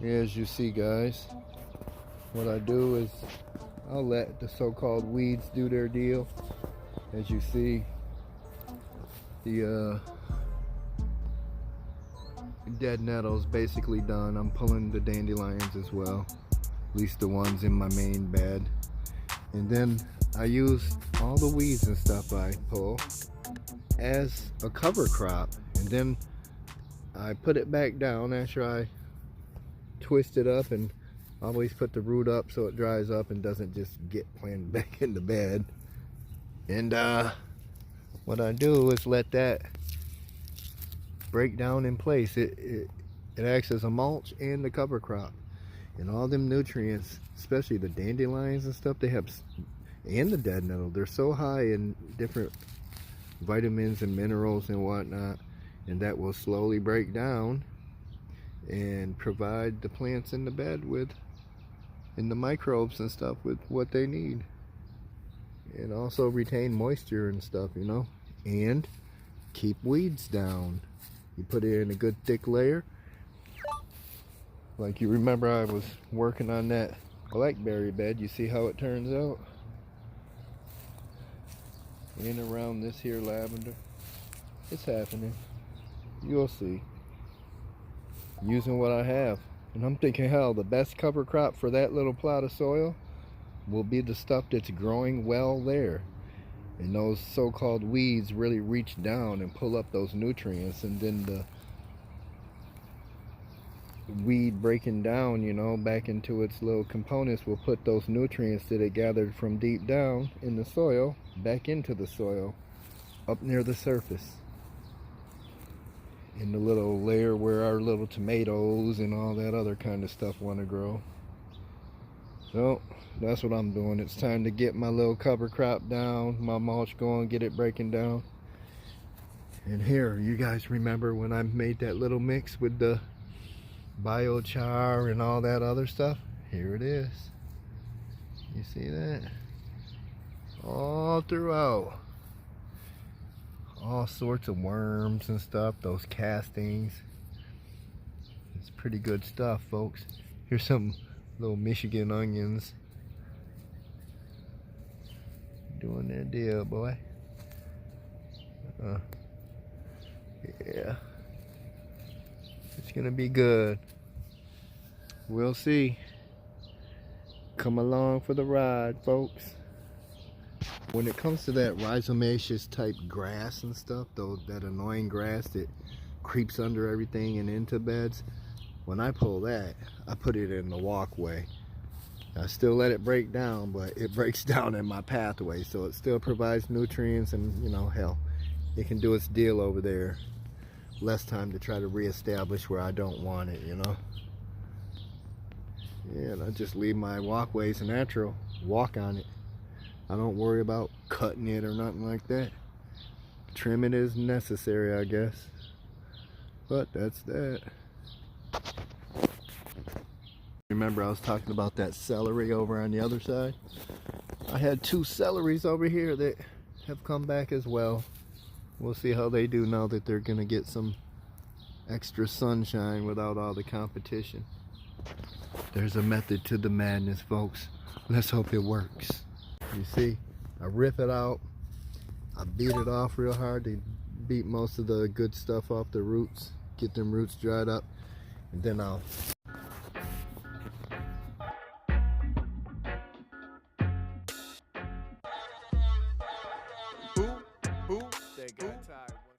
As you see, guys, what I do is I'll let the so-called weeds do their deal. As you see, the dead nettle's basically done. I'm pulling the dandelions as well, at least the ones in my main bed. And then I use all the weeds and stuff I pull as a cover crop, and then I put it back down after I twist it up, and always put the root up so it dries up and doesn't just get planted back in the bed. And what I do is let that break down in place. It acts as a mulch and the cover crop, and all them nutrients, especially the dandelions and stuff, they have, and the dead nettle, they're so high in different vitamins and minerals and whatnot, and that will slowly break down and provide the plants in the bed with, and the microbes and stuff, with what they need, and also retain moisture and stuff, you know, and keep weeds down. You put it in a good thick layer. Like, you remember I was working on that blackberry bed. You see how it turns out? In around this here lavender. It's happening. You'll see. Using what I have. And I'm thinking, hell, the best cover crop for that little plot of soil will be the stuff that's growing well there. And those so-called weeds really reach down and pull up those nutrients, and then the weed breaking down, you know, back into its little components will put those nutrients that it gathered from deep down in the soil back into the soil up near the surface, in the little layer where our little tomatoes and all that other kind of stuff want to grow. So that's what I'm doing. It's time to get my little cover crop down, my mulch going, get it breaking down. And here, you guys remember when I made that little mix with the biochar and all that other stuff? Here it is. You see that? All throughout. All sorts of worms and stuff, those castings. It's pretty good stuff, folks. Here's some little Michigan onions doing their deal, boy. Yeah, it's gonna be good. We'll see. Come along for the ride, folks. When it comes to that rhizomaceous type grass and stuff, though, that annoying grass that creeps under everything and into beds, when I pull that, I put it in the walkway. I still let it break down, but it breaks down in my pathway, so it still provides nutrients, and, you know, hell, it can do its deal over there. Less time to try to reestablish where I don't want it, you know. Yeah, and I just leave my walkways natural, walk on it. I don't worry about cutting it or nothing like that. Trim it as necessary, I guess. But that's that. Remember I was talking about that celery over on the other side? I had 2 celeries over here that have come back as well. We'll see how they do now that they're gonna get some extra sunshine without all the competition. There's a method to the madness, folks. Let's hope it works. You see, I rip it out, I beat it off real hard to beat most of the good stuff off the roots, get them roots dried up, and then I'll